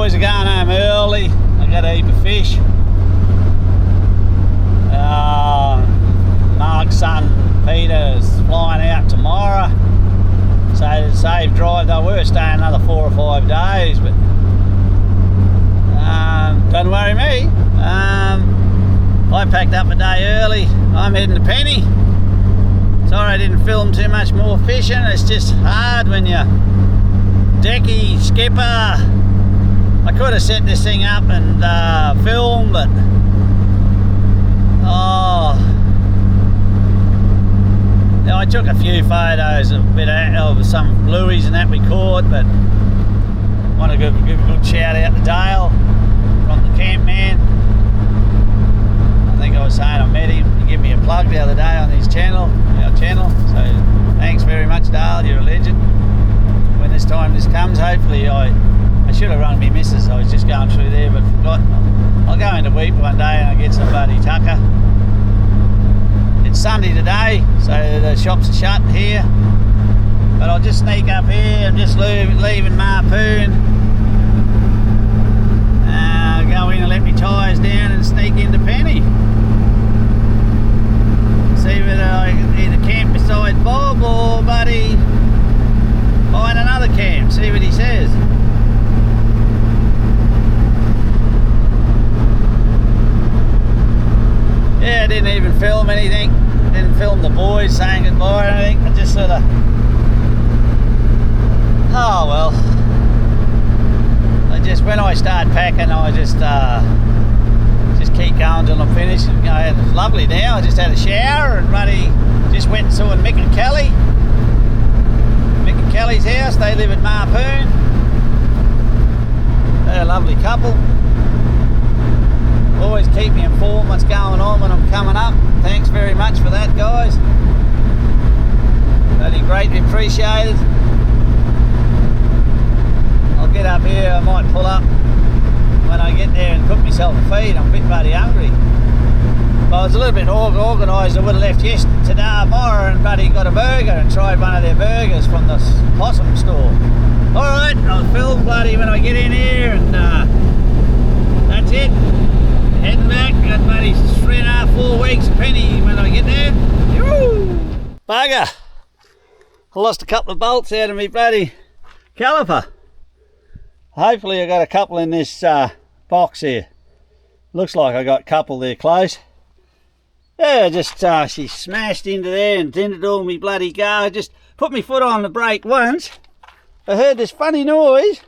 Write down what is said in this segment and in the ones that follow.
boys are going home early. I got a heap of fish. Mark's son Peter is flying out tomorrow, so to save drive. They were staying another 4 or 5 days, but don't worry me. I packed up a day early. I'm heading to Penny. Sorry I didn't film too much more fishing. It's just hard when you're decky, skipper. I could have set this thing up and film, but I took a few photos of some blueies and that we caught, but I want to give a good shout out to Dale from the camp man. I think I was saying I met him. He gave me a plug the other day on our channel. So thanks very much, Dale. You're a legend. When this comes, hopefully I should have run me missus. I was just going through there, but forgot. I'll go into Weep one day and I'll get some bloody tucker. It's Sunday today, so the shops are shut here. But I'll just sneak up here. I'm just leaving Marpoon. Go in and let me tyres down and sneak into Penny. See whether I can either camp beside Bob or buddy find another camp. See what he says. Yeah, I didn't even film anything. Didn't film the boys saying goodbye or anything. I just sort of, oh well. When I start packing, I just keep going till I'm finished. It's lovely now. I just had a shower and just went and saw Mick and Kelly. Mick and Kelly's house. They live at Marpoon. They're a lovely couple. Always keep me informed what's going on when I'm coming up. Thanks very much for that, guys. Really greatly appreciated. I'll get up here. I might pull up when I get there and cook myself a feed. I'm a bit bloody hungry. If I was a little bit organised, I would have left tomorrow and buddy got a burger and tried one of their burgers from the possum store. Alright, I'll film bloody when I get in here, and that's it. Heading back. Got buddy 3.5, 4 weeks of Penny when I get there. Yoo! Bugger! I lost a couple of bolts out of me bloody caliper. Hopefully I got a couple in this box here. Looks like I got a couple there close. Yeah, just she smashed into there and dented all me bloody car. I just put my foot on the brake once. I heard this funny noise.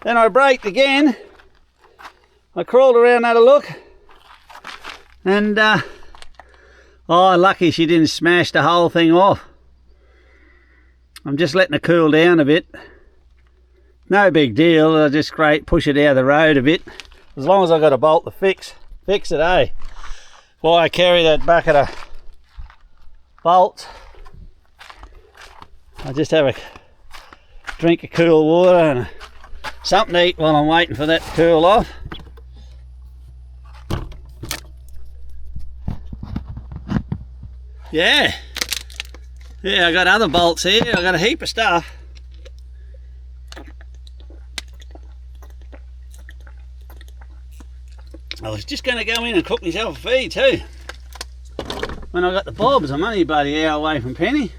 Then I braked again. I crawled around, had a look. And oh, lucky she didn't smash the whole thing off. I'm just letting it cool down a bit. No big deal. I'll just push it out of the road a bit. As long as I got a bolt to fix it, eh? Why I carry that bucket of bolts. I just have a drink of cool water and something to eat while I'm waiting for that to cool off. Yeah, I got other bolts here. I got a heap of stuff. I was just going to go in and cook myself a feed too. When I got the bobs, I'm only bloody an hour away from Penny.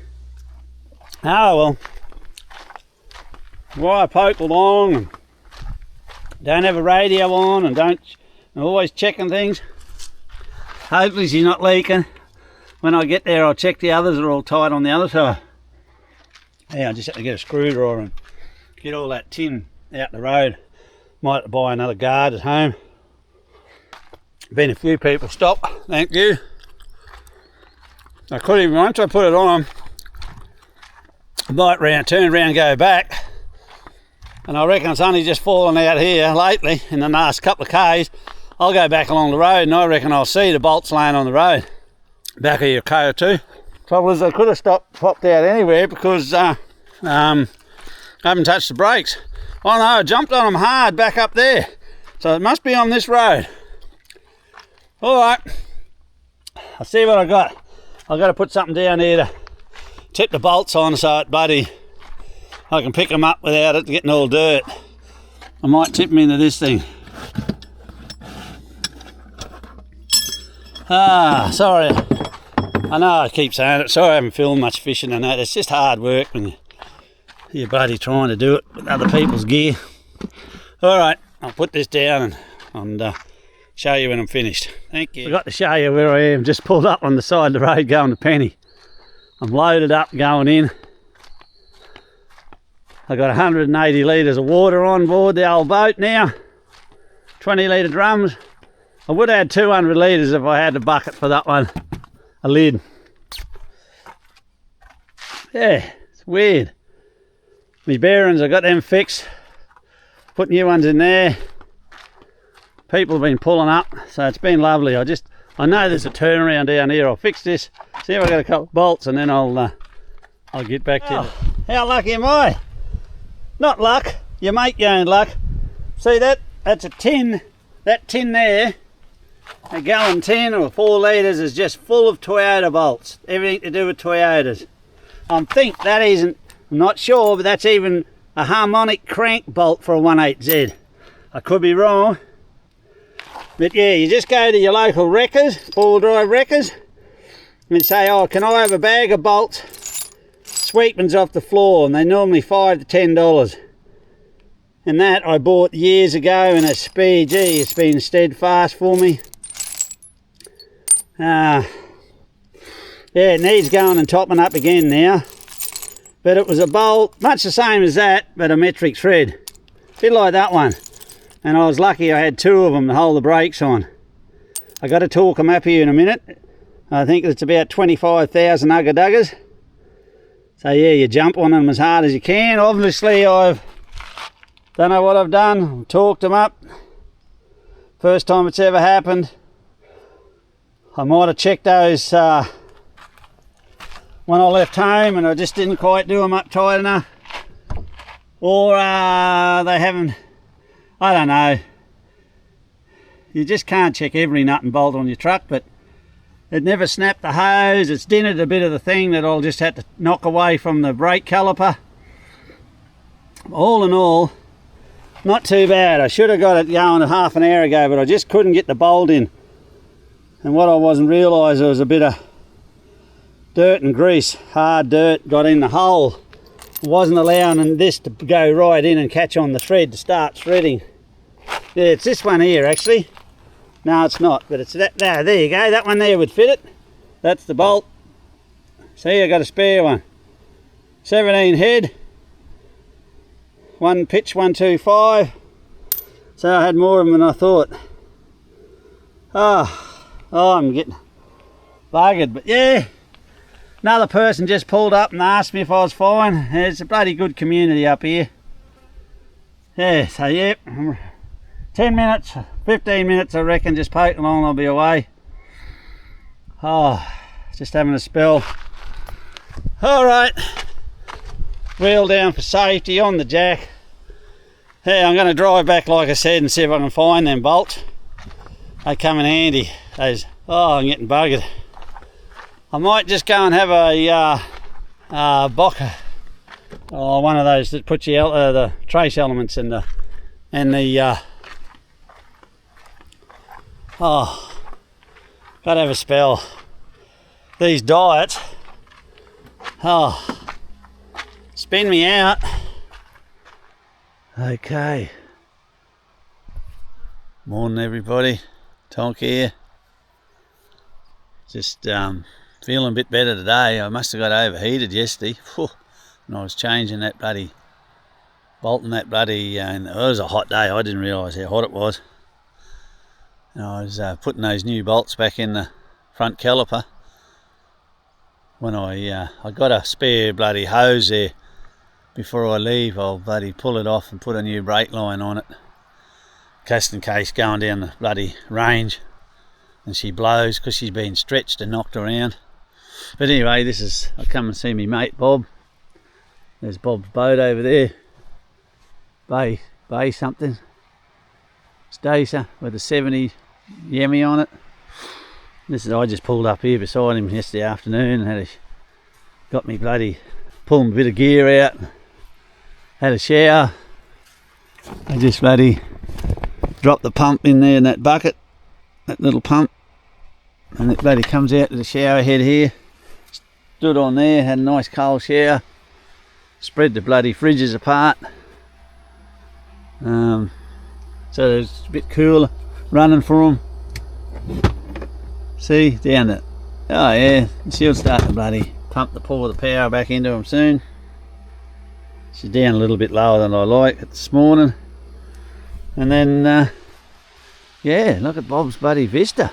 Oh well. Why I poke along and don't have a radio on and I'm always checking things. Hopefully she's not leaking. When I get there I'll check the others are all tight on the other side. Yeah, I just have to get a screwdriver and get all that tin out the road. Might have to buy another guard at home. Been a few people stop, thank you. I could even, once I put it on, I might turn around, go back, and I reckon it's only just fallen out here lately in the last couple of k's. I'll go back along the road and I reckon I'll see the bolts laying on the road. Back of your car too. Trouble is I could have popped out anywhere because I haven't touched the brakes. Oh no, I jumped on them hard back up there. So it must be on this road. Alright, I'll see what I got. I've got to put something down here to tip the bolts on so it I can pick them up without it getting all dirt. I might tip him into this thing. Sorry. I know I keep saying it. Sorry I haven't filmed much fishing and that. It's just hard work when you're bloody trying to do it with other people's gear. Alright, I'll put this down and show you when I'm finished. Thank you. I got to show you where I am. Just pulled up on the side of the road going to Penny. I'm loaded up going in. I got 180 litres of water on board the old boat now. 20 litre drums. I would have had 200 litres if I had a bucket for that one. A lid. Yeah, it's weird. My bearings, I got them fixed. Put new ones in there. People have been pulling up, so it's been lovely. I know there's a turnaround down here. I'll fix this. See if I got a couple of bolts, and then I'll get back to you. How lucky am I? Not luck. You make your own luck. See that? That's a tin. That tin there, a gallon tin or 4 litres, is just full of Toyota bolts. Everything to do with Toyotas. I think that isn't. I'm not sure, but that's even a harmonic crank bolt for a 1.8Z. I could be wrong. But yeah, you just go to your local wreckers, four-wheel drive wreckers, and say, oh, can I have a bag of bolts, sweepings off the floor, and they're normally $5 to $10. And that I bought years ago in a spare. Gee, it's been steadfast for me. Yeah, it needs going and topping up again now. But it was a bolt, much the same as that, but a metric thread. A bit like that one. And I was lucky I had 2 of them to hold the brakes on. I got to torque them up here in a minute. I think it's about 25,000 ugga-duggers. So yeah, you jump on them as hard as you can. Obviously don't know what I've done. Torqued them up. First time it's ever happened. I might have checked those when I left home and I just didn't quite do them up tight enough. Or they haven't, I don't know. You just can't check every nut and bolt on your truck, but it never snapped the hose. It's dented a bit of the thing that I'll just have to knock away from the brake caliper. All in all, not too bad. I should have got it going a half an hour ago, but I just couldn't get the bolt in. And what I wasn't realising, there was a bit of dirt and grease, hard dirt, got in the hole. I wasn't allowing this to go right in and catch on the thread to start threading. Yeah, it's this one here actually. No, it's not, but it's that. There you go. That one there would fit it. That's the bolt. See, I got a spare one. 17 head. 1 pitch 125. So I had more of them than I thought. Oh, I'm getting buggered, but yeah. Another person just pulled up and asked me if I was fine. It's a bloody good community up here. Yeah, so yep. 10 minutes, 15 minutes I reckon, just poking along, I'll be away. Oh, just having a spell. Alright, wheel down for safety on the jack. Yeah, I'm going to drive back like I said and see if I can find them bolts. They come in handy. I'm getting buggered. I might just go and have a bocker, or one of those that puts the trace elements in the gotta have a spell. These diets, spin me out. Okay. Morning everybody, Tonk here. Just feeling a bit better today. I must have got overheated yesterday. Whew. And I was changing that bloody, bolting that bloody, and it was a hot day. I didn't realise how hot it was. And I was putting those new bolts back in the front caliper. When I got a spare bloody hose there. Before I leave, I'll bloody pull it off and put a new brake line on it. Just in case going down the bloody range and she blows because she's been stretched and knocked around. But anyway, I come and see me mate Bob. There's Bob's boat over there. Bay something. Stacer with a 70 Yemi on it. I just pulled up here beside him yesterday afternoon and got me bloody, pulling a bit of gear out. Had a shower. I just bloody dropped the pump in there in that bucket, that little pump, and it bloody comes out to the shower head here. Stood on there, had a nice cold shower, spread the bloody fridges apart, so it's a bit cooler running for them. See, down it. Oh yeah, she'll start to bloody pump the pour the power back into them soon. She's down a little bit lower than I like it this morning. And then, yeah, look at Bob's bloody vista.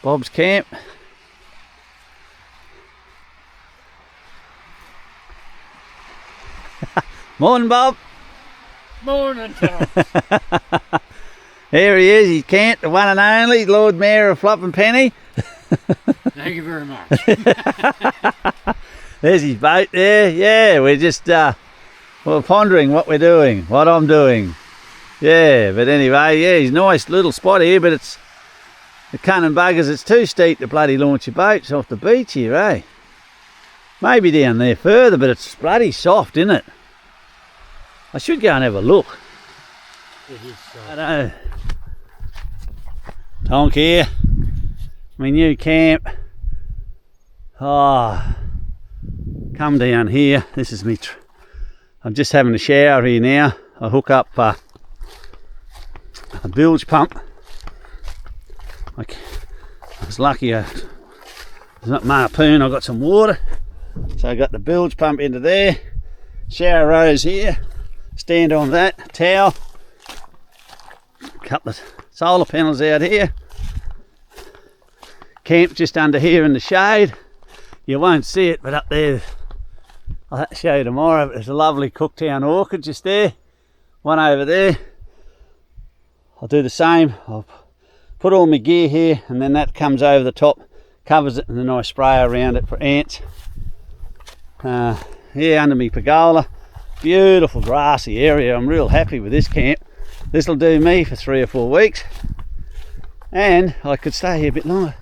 Bob's camp. Morning, Bob. Morning, Tom. Here he is, he's camped, the one and only Lord Mayor of Flopping Penny. Thank you very much. There's his boat there. Yeah, we're just we're pondering what we're doing, what I'm doing. Yeah, but anyway, yeah, he's a nice little spot here, but it's the cunning buggers, it's too steep to bloody launch your boats off the beach here, eh? Maybe down there further, but it's bloody soft, isn't it? I should go and have a look. It is soft. I know. Tonk here, my new camp. Oh, come down here. This is me. I'm just having a shower here now. I hook up a bilge pump. I was lucky. There's not marpoon. I got some water, so I got the bilge pump into there. Shower rose here. Stand on that towel. Couple of solar panels out here. Camp just under here in the shade. You won't see it, but up there, I'll have to show you tomorrow. There's a lovely Cooktown orchid just there. One over there. I'll do the same. I'll put all my gear here, and then that comes over the top, covers it, and then I spray around it for ants. Here under me pergola. Beautiful grassy area. I'm real happy with this camp. This will do me for 3 or 4 weeks, and I could stay here a bit longer.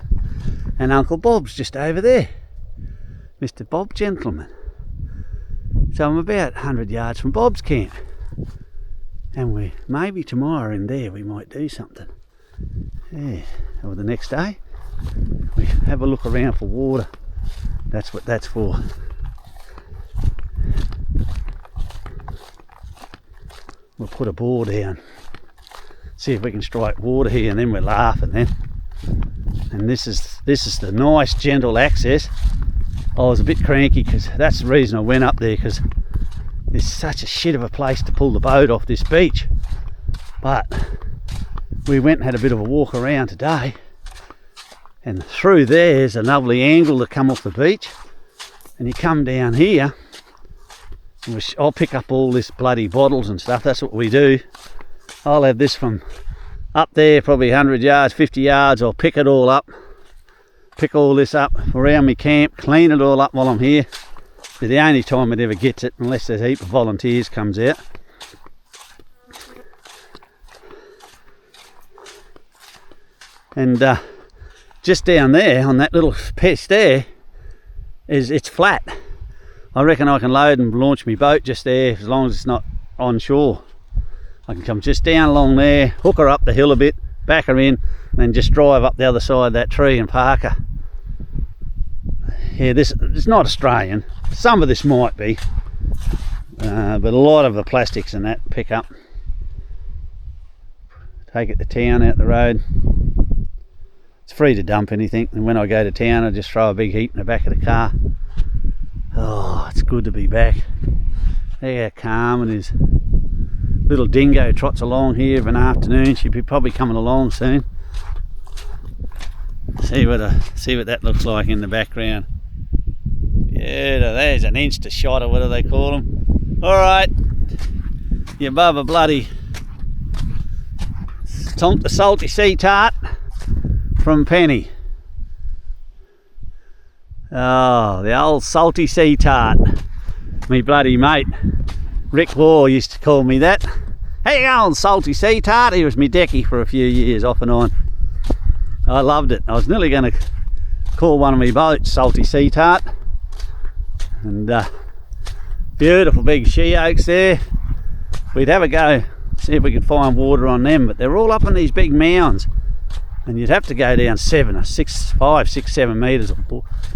And Uncle Bob's just over there, Mr. Bob Gentleman. So I'm about 100 yards from Bob's camp, and we maybe tomorrow in there we might do something. Yeah, or the next day we have a look around for water. That's what that's for. We'll put a bore down, see if we can strike water here, and then we're laughing then. And this is the nice gentle access. I was a bit cranky because that's the reason I went up there, because it's such a shit of a place to pull the boat off this beach. But we went and had a bit of a walk around today, and through there's a lovely angle to come off the beach, and you come down here. I'll pick up all this bloody bottles and stuff. That's what we do. I'll have this from up there, probably 100 yards, 50 yards. I'll pick it all up, pick all this up around my camp, clean it all up while I'm here. It's the only time it ever gets it, unless there's a heap of volunteers comes out. And just down there on that little piece there, it's flat. I reckon I can load and launch my boat just there, as long as it's not on shore. I can come just down along there, hook her up the hill a bit, back her in, and then just drive up the other side of that tree and park her. Yeah, this it's not Australian. Some of this might be, but a lot of the plastics and that pick up. Take it to town out the road. It's free to dump anything, and when I go to town I just throw a big heap in the back of the car. Oh, it's good to be back. There, Carmen is. Little dingo trots along here of an afternoon. She'll be probably coming along soon. See what that looks like in the background. Yeah, there's an insta shot, or what do they call them? All right, you above bloody Tonk the salty sea tart from Penny. Oh, the old salty sea tart. Me bloody mate Rick Law used to call me that. How you going, salty sea tart? He was me decky for a few years, off and on. I loved it. I was nearly going to call one of my boats salty sea tart. And beautiful big she oaks there. we'd have a go, see if we could find water on them, but they're all up on these big mounds, and you'd have to go down 5, 6, 7 metres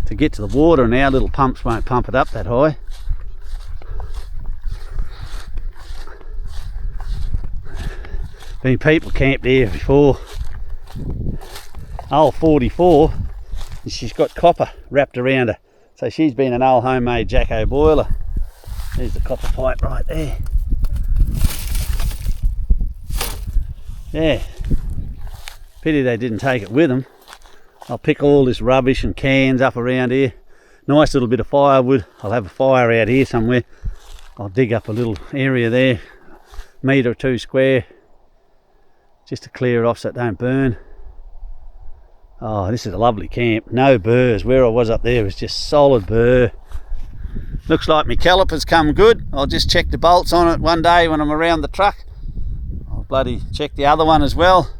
to get to the water, and our little pumps won't pump it up that high. Been people camped here before. Old 44, and she's got copper wrapped around her, so she's been an old homemade Jacko boiler. There's the copper pipe right there. Yeah, pity they didn't take it with them. I'll pick all this rubbish and cans up around here. Nice little bit of firewood. I'll have a fire out here somewhere. I'll dig up a little area there, metre or two square, just to clear it off so it don't burn. Oh, this is a lovely camp. No burrs. Where I was up there was just solid burr. Looks like my caliper's come good. I'll just check the bolts on it one day when I'm around the truck. I'll bloody check the other one as well.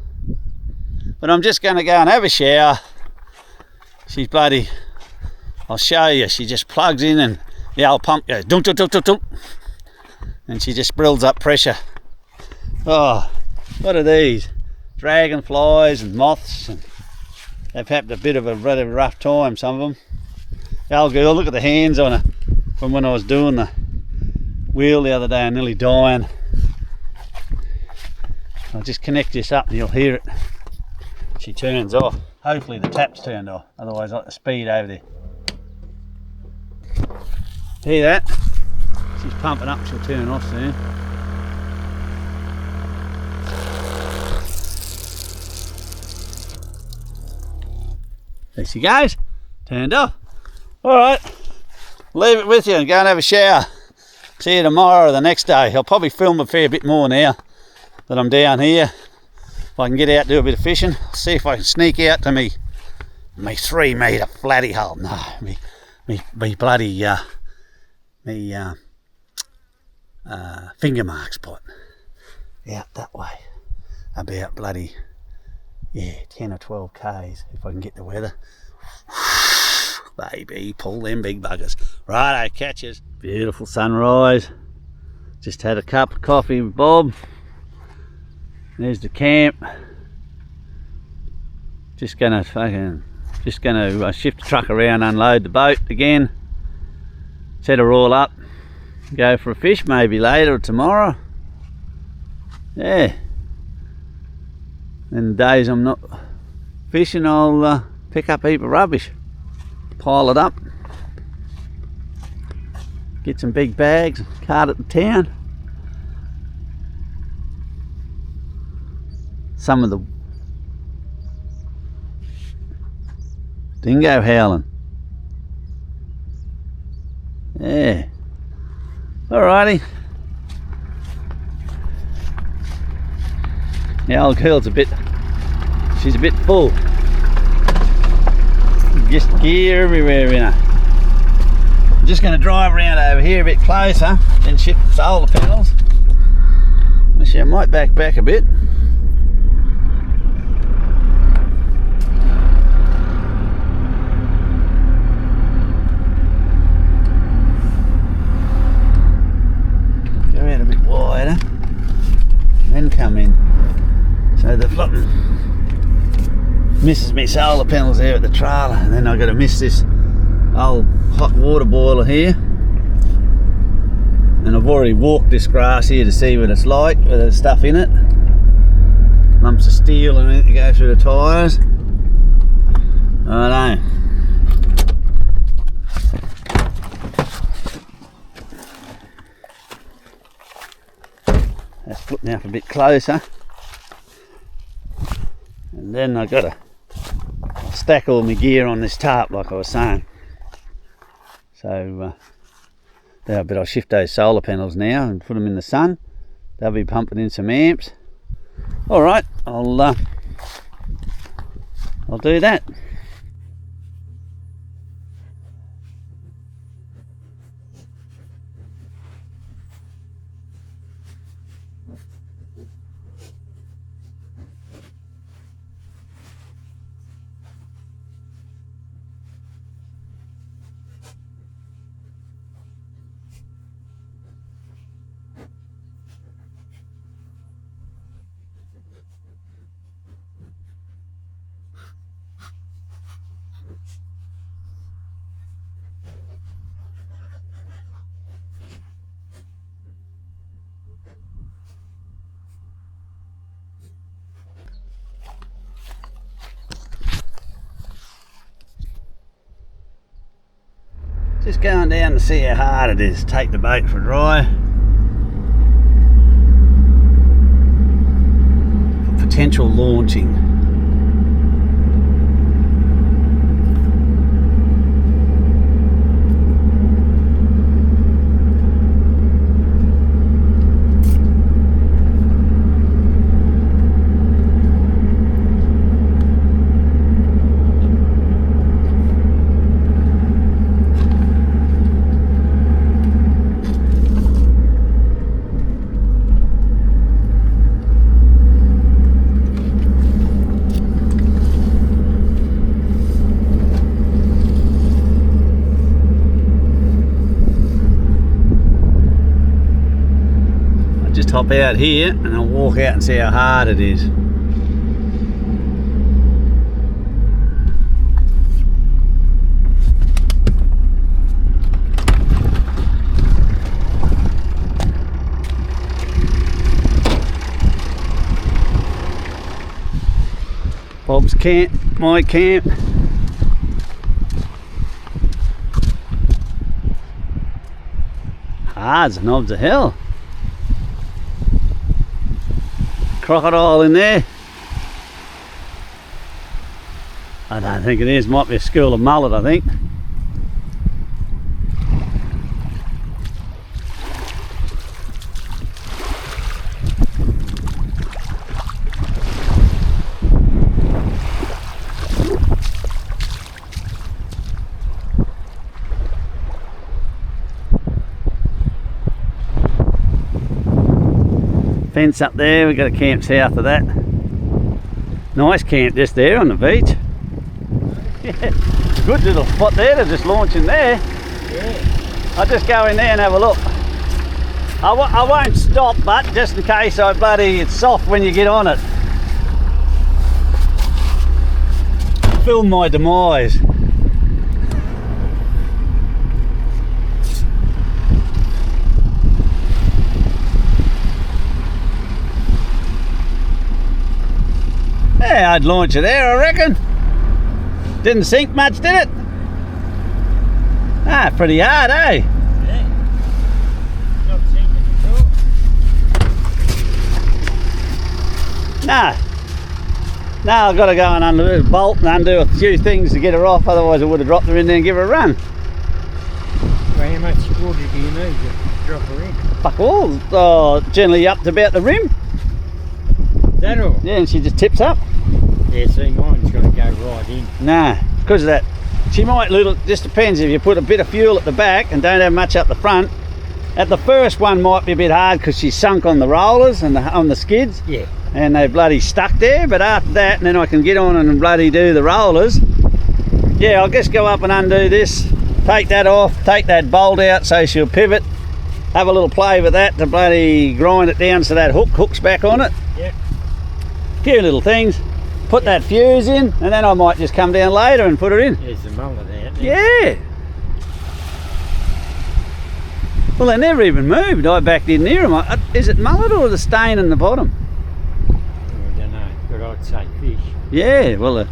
But I'm just going to go and have a shower. She's bloody... I'll show you. She just plugs in and the old pump goes dunk, dunk, dunk, dunk, dunk. And she just builds up pressure. Oh, what are these? Dragonflies and moths. And they've had a bit of a rather rough time, some of them. The old girl, look at the hands on her from when I was doing the wheel the other day and nearly dying. I'll just connect this up and you'll hear it. She turns off. Hopefully the tap's turned off, otherwise I like the speed over there. Hear that? She's pumping up, she'll turn off soon. There she goes, turned off. Alright, leave it with you and go and have a shower. See you tomorrow or the next day. I'll probably film a fair bit more now that I'm down here. If I can get out and do a bit of fishing, see if I can sneak out to me 3 metre flatty hole. No, me bloody finger mark spot. Out that way. About bloody, 10 or 12 k's if I can get the weather. Baby, pull them big buggers. Righto, catches. Beautiful sunrise. Just had a cup of coffee with Bob. There's the camp. Just gonna shift the truck around, unload the boat again, set her all up, go for a fish maybe later or tomorrow. Yeah. And the days I'm not fishing, I'll pick up a heap of rubbish, pile it up, get some big bags, cart it to town. Some of the dingo howling. Yeah. Alrighty. The old girl's she's a bit full. Just gear everywhere in her. I'm just going to drive around over here a bit closer, then shift the solar panels. Actually, I might back a bit. Go out a bit wider, then come in. So the flopping misses me solar panels there at the trailer, and then I've got to miss this old hot water boiler here. And I've already walked this grass here to see what it's like, whether there's stuff in it. Lumps of steel and anything to go through the tyres. I know. Let's put now a bit closer. And then I've got to stack all my gear on this tarp like I was saying. So but I'll shift those solar panels now and put them in the sun. They'll be pumping in some amps. Alright, I'll do that. Just going down to see how hard it is. Take the boat for a dry. For potential launching. Just hop out here and I'll walk out and see how hard it is. Bob's camp, my camp. Hard as knobs of hell. Crocodile in there. I don't think it is, might be a school of mullet, I think. Fence up there, we've got a camp south of that. Nice camp just there on the beach. Yeah, good little spot there to just launch in there. Yeah. I'll just go in there and have a look. I won't stop, but just in case it's soft when you get on it. Film my demise. Yeah, I'd launch it there, I reckon. Didn't sink much, did it? Ah, pretty hard, eh? Yeah. Not sinking at all. No, I've got to go and undo, bolt and undo a few things to get her off, otherwise I would have dropped her in there and give her a run. Well, how much water do you need to drop her in? Fuck all, generally up to about the rim. Is that all? Yeah, and she just tips up. Yeah, see, mine's got to go right in. Nah, because of that. She might just depends if you put a bit of fuel at the back and don't have much up the front. At the first one might be a bit hard because she's sunk on the rollers and on the skids. Yeah. And they bloody stuck there, but after that, and then I can get on and bloody do the rollers. Yeah, I'll just go up and undo this, take that off, take that bolt out so she'll pivot, have a little play with that to bloody grind it down so that hook's back on it. Yep. Few little things. Put that fuse in, and then I might just come down later and put her in. There's the mullet out there. Yeah. Well, they never even moved. I backed in near them. Is it mullet or the stain in the bottom? I don't know, but I'd say fish. Yeah, well, there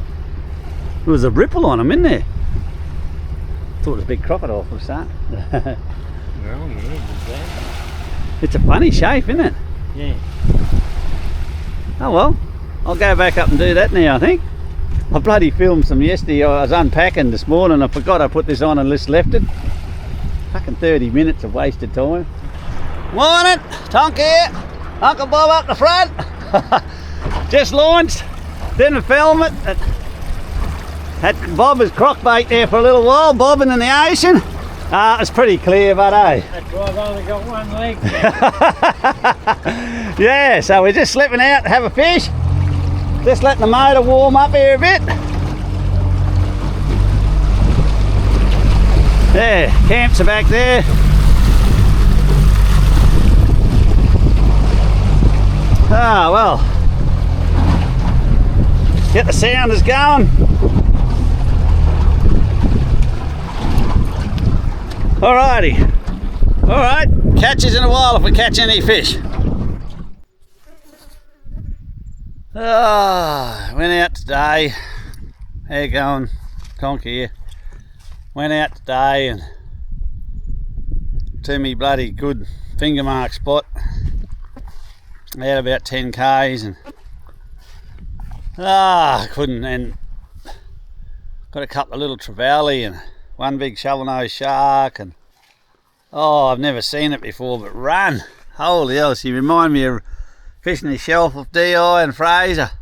was a ripple on them in there. Thought it was a big crocodile for a start. Well, yeah, there's that. It's a funny shape, isn't it? Yeah. Oh well, I'll go back up and do that now, I think. I bloody filmed some yesterday. I was unpacking this morning. I forgot I put this on and just left it. Fucking 30 minutes of wasted time. Morning, Tonk here. Uncle Bob up the front. Just launched. Didn't film it. Had Bob as crockbait there for a little while, bobbing in the ocean. It's pretty clear, but hey. That's why I've only got one leg. Yeah, so we're just slipping out to have a fish. Just letting the motor warm up here a bit. Yeah, camps are back there. Ah, well. Get the sounders going. Alrighty. Alright, catch us in a while if we catch any fish. Went out today. How you going? Tonk here. Went out today and to me bloody good finger mark spot. I had about 10 k's and I couldn't, and got a couple of little trevally and one big shovel-nosed shark, and oh, I've never seen it before, but run, holy hell, she reminded me of fishing the shelf of DI and Fraser.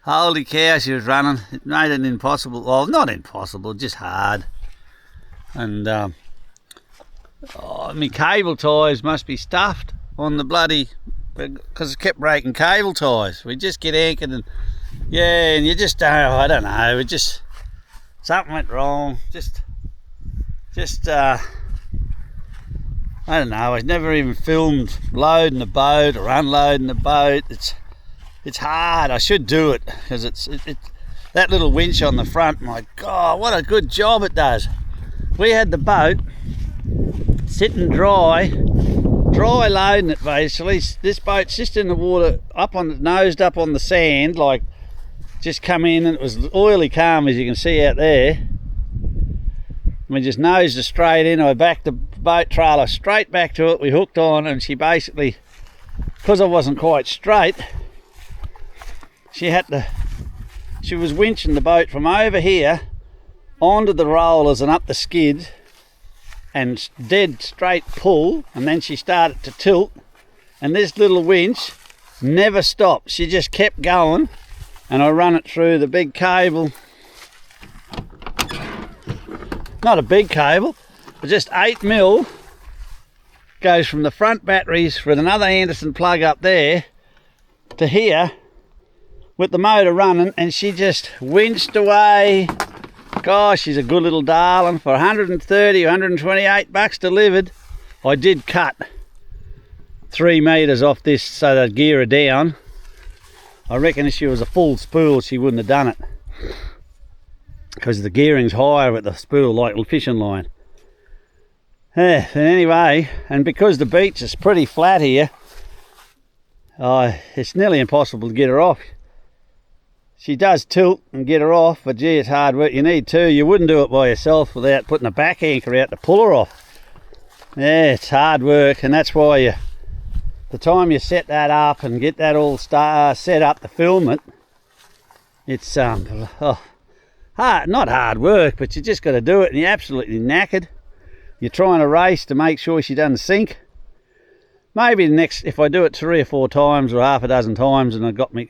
Holy cow, she was running. It made it impossible, well, not impossible, just hard. And my cable ties must be stuffed on the bloody, because it kept breaking cable ties. We just get anchored and yeah, and you just don't, I don't know, it just, something went wrong. Just I don't know, I've never even filmed loading a boat or unloading a boat. It's hard. I should do it, because it's that little winch on the front, my God, what a good job it does. We had the boat sitting dry loading it basically. This boat's just in the water, nosed up on the sand, like just come in, and it was oily calm as you can see out there. We just nosed it straight in. I backed the boat trailer straight back to it. We hooked on, and she basically, because I wasn't quite straight, she was winching the boat from over here onto the rollers and up the skid, and dead straight pull, and then she started to tilt, and this little winch never stopped. She just kept going, and I run it through the big cable, not a big cable, but just 8mm, goes from the front batteries with another Anderson plug up there to here with the motor running, and she just winched away. Gosh, she's a good little darling. For 130, 128 bucks delivered. I did cut 3 metres off this so they'd gear her down. I reckon if she was a full spool, she wouldn't have done it, because the gearing's higher with the spool, like a fishing line. Yeah, but anyway, and because the beach is pretty flat here, it's nearly impossible to get her off. She does tilt and get her off, but gee, it's hard work. You need two. You wouldn't do it by yourself without putting a back anchor out to pull her off. Yeah, it's hard work, and that's why the time you set that up and get that all set up to film it, it's not hard work, but you just got to do it, and you're absolutely knackered. You're trying to race to make sure she doesn't sink. Maybe if I do it 3 or 4 times or half a dozen times, and I've done it,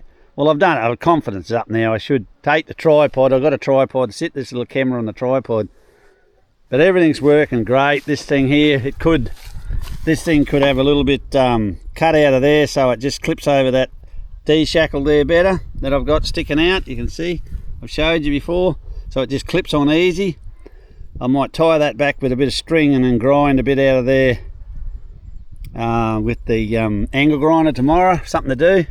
confidence is up now. I should take the tripod. I've got a tripod, sit this little camera on the tripod. But everything's working great. This thing here, this thing could have a little bit cut out of there, so it just clips over that D-shackle there better that I've got sticking out. You can see, I've showed you before. So it just clips on easy. I might tie that back with a bit of string and then grind a bit out of there with the angle grinder tomorrow. Something to do.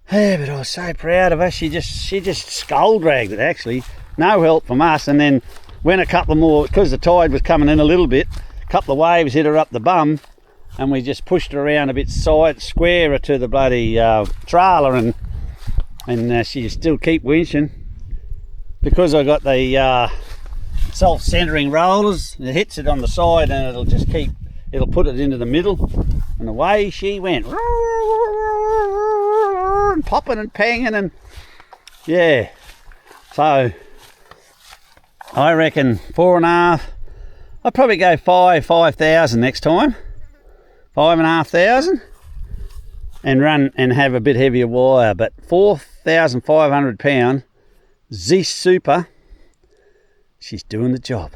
Yeah, but I was so proud of her. She just skull dragged it, actually. No help from us. And then when a couple more, because the tide was coming in a little bit, a couple of waves hit her up the bum, and we just pushed her around a bit squarer to the bloody trailer, and she still keep winching. Because I got the self-centering rollers, it hits it on the side, and it'll put it into the middle, and away she went. And popping and panging, and yeah, so I reckon 4.5. I'll probably go 5,000 next time, 5,500, and run and have a bit heavier wire. But 4,500 pound Zeiss Super, she's doing the job.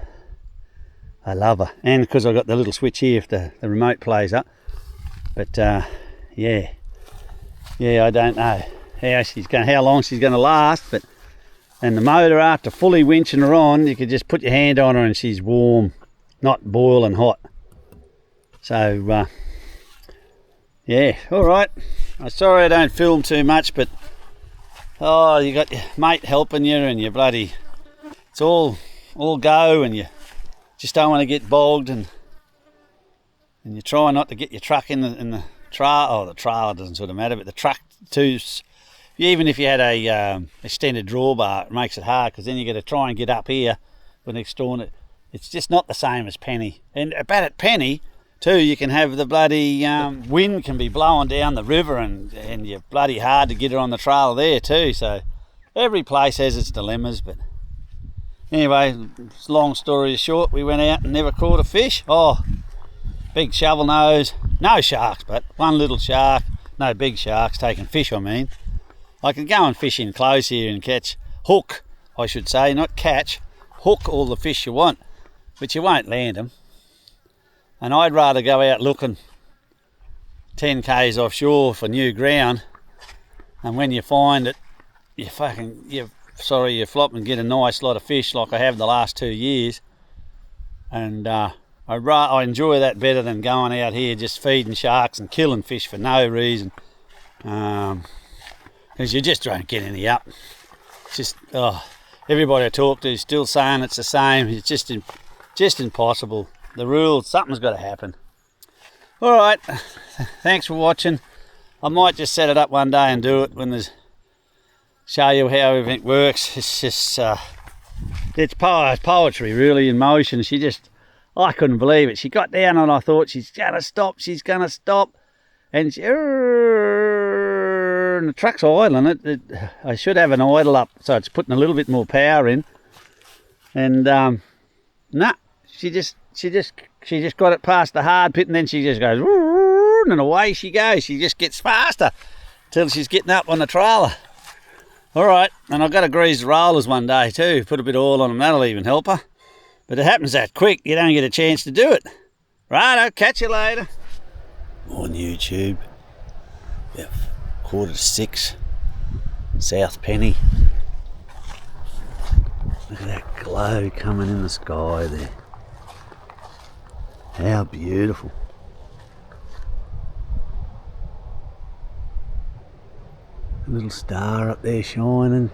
I love her, and because I got the little switch here if the remote plays up. But yeah, I don't know how long she's going to last, and the motor, after fully winching her on, you could just put your hand on her and she's warm, not boiling hot. So yeah, all right. I'm sorry I don't film too much, but you got your mate helping you, and it's all go, and you just don't want to get bogged, and you try not to get your truck in the trailer. The trailer doesn't sort of matter, but the truck too, even if you had a extended drawbar, it makes it hard, because then you got to try and get up here for next door. It's just not the same as penny. And but at penny too, you can have the bloody wind can be blowing down the river, and you're bloody hard to get it on the trail there too. So every place has its dilemmas. But anyway, long story short, we went out and never caught a fish. Oh, big shovel nose, no sharks, but one little shark, no big sharks taking fish. I mean, I can go and fish in close here and catch, hook, I should say, not catch, hook all the fish you want, but you won't land them. And I'd rather go out looking 10 k's offshore for new ground, and when you find it, you flop and get a nice lot of fish like I have the last 2 years. And I enjoy that better than going out here just feeding sharks and killing fish for no reason, because you just don't get any up. It's just, everybody I talk to is still saying it's the same. It's just impossible. The rules, something's got to happen. All right, thanks for watching. I might just set it up one day and do it when there's, show you how everything works. It's just, it's poetry really in motion. I couldn't believe it. She got down and I thought she's going to stop. And and the truck's idling. I should have an idle up, so it's putting a little bit more power in. And nah, she just got it past the hard pit, and then she just goes, and away she goes. She just gets faster till she's getting up on the trailer. All right, and I've got to grease the rollers one day too. Put a bit of oil on them, that'll even help her. But it happens that quick, you don't get a chance to do it. Right, I'll catch you later. On YouTube, about 5:45, South Penny. Look at that glow coming in the sky there. How beautiful. A little star up there shining.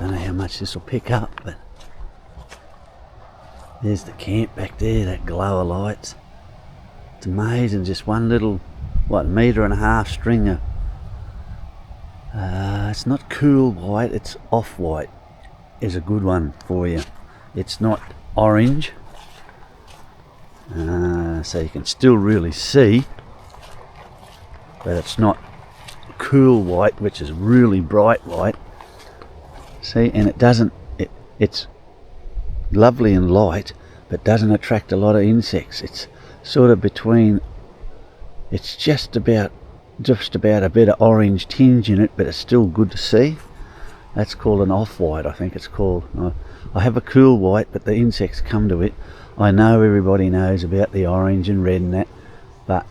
Don't know how much this will pick up, but there's the camp back there, that glow of lights. It's amazing, just one little, metre-and-a-half string of, it's not cool white, it's off-white is a good one for you. It's not orange, so you can still really see, but it's not cool white, which is really bright white. See, and it's lovely and light, but doesn't attract a lot of insects. It's sort of between, it's just about a bit of orange tinge in it, but it's still good to see. That's called an off-white, I think it's called. I have a cool white, but the insects come to it. I know everybody knows about the orange and red and that, but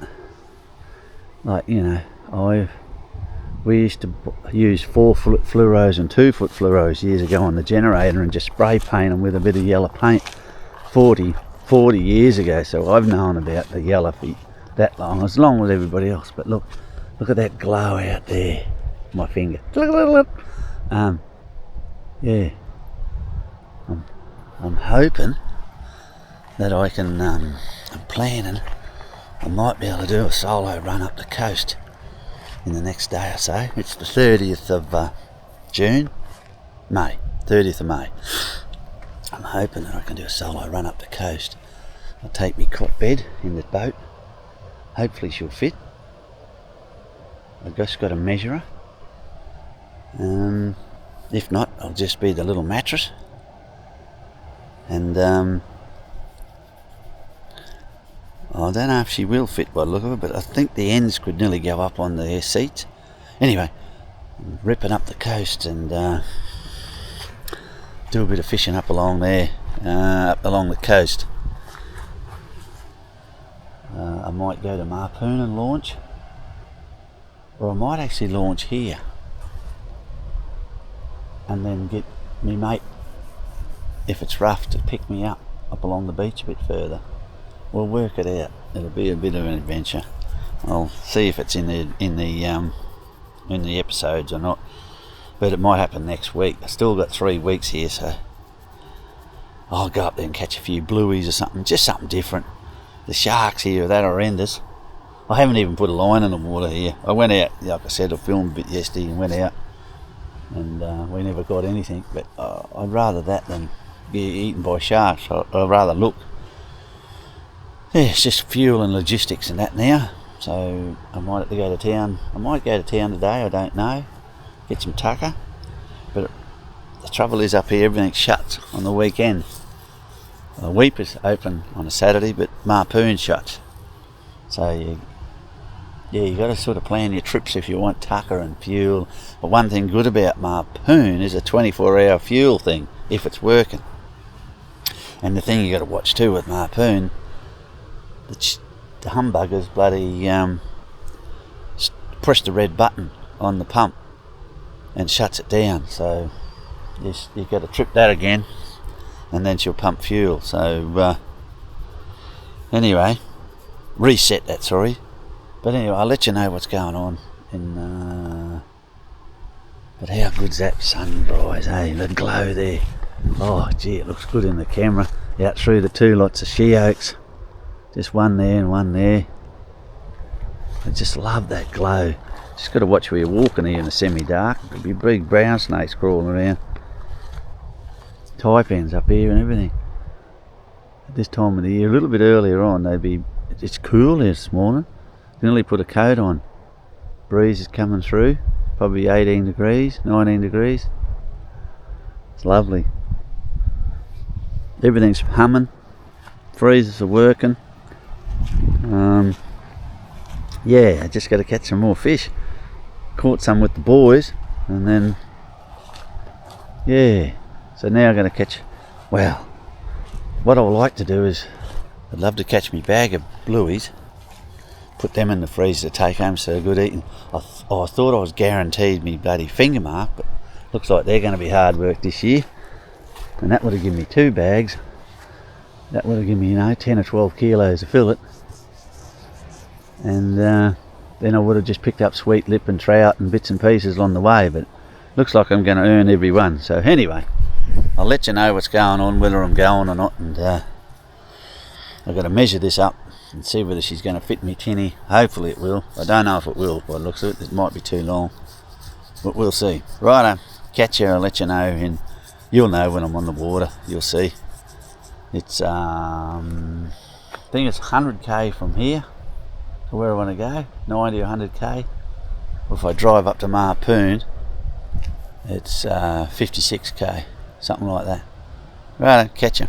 we used to use 4-foot fluoros and 2-foot fluoros years ago on the generator and just spray paint them with a bit of yellow paint 40 years ago. So I've known about the yellow for that long, as long as everybody else. But look at that glow out there. My finger. Yeah. I'm hoping that I can, I'm planning, I might be able to do a solo run up the coast in the next day or so. It's the 30th of May. I'm hoping that I can do a solo run up the coast. I'll take my cot bed in the boat. Hopefully she'll fit. I've just got to measure her. If not, I'll just be the little mattress. And I don't know if she will fit by the look of it, but I think the ends could nearly go up on the seats. Anyway, I'm ripping up the coast and do a bit of fishing up along there, up along the coast. I might go to Marpoon and launch, or I might actually launch here and then get me mate, if it's rough, to pick me up along the beach a bit further. We'll work it out. It'll be a bit of an adventure. I'll see if it's in the episodes or not, but it might happen next week. I've still got 3 weeks here, so I'll go up there and catch a few blueies or something, just something different. The sharks here are that horrendous. I haven't even put a line in the water here. I went out, like I said, I filmed a bit yesterday and went out and we never got anything. But I'd rather that than get eaten by sharks. I'd rather look. Yeah, it's just fuel and logistics and that now. So I might have to go to town. I might go to town today, I don't know. Get some tucker. But the trouble is up here, everything's shut on the weekend. The Weeper's open on a Saturday, but Marpoon shuts. So you got to sort of plan your trips if you want tucker and fuel. But one thing good about Marpoon is a 24-hour fuel thing, if it's working. And the thing you got to watch too with Marpoon, the humbuggers bloody press the red button on the pump and shuts it down. So you've got to trip that again, and then she'll pump fuel. So anyway, reset that, sorry. But anyway, I'll let you know what's going on. But how good's that sunrise, eh? The glow there. Oh gee, it looks good in the camera. Out through the two lots of she oaks. Just one there and one there. I just love that glow. Just got to watch where you're walking here in the semi-dark. There could be big brown snakes crawling around. Taipans up here and everything. At this time of the year, a little bit earlier on, it's cool here this morning. Nearly put a coat on. Breeze is coming through. Probably 18 degrees, 19 degrees. It's lovely. Everything's humming. Freezers are working. Yeah, I just got to catch some more fish. Caught some with the boys, and then yeah. So now I'm going to catch. Well, what I would like to do is, I'd love to catch me bag of blueies, put them in the freezer to take home so they're good eating. I thought I was guaranteed me bloody finger mark, but looks like they're going to be hard work this year. And that would have given me 2 bags. That would have given me, 10 or 12 kilos of fillet. And then I would have just picked up sweet lip and trout and bits and pieces along the way, but looks like I'm going to earn every one. So anyway, I'll let you know what's going on, whether I'm going or not, and I've got to measure this up and see whether she's going to fit me tinny. Hopefully it will. I don't know if it will by the looks of it. It might be too long, but we'll see. Righto, catch you, I'll let you know, and you'll know when I'm on the water. You'll see. It's I think it's 100k from here to where I want to go, 90 or 100k. Or if I drive up to Marpoon, it's 56k, something like that. Right, catch you.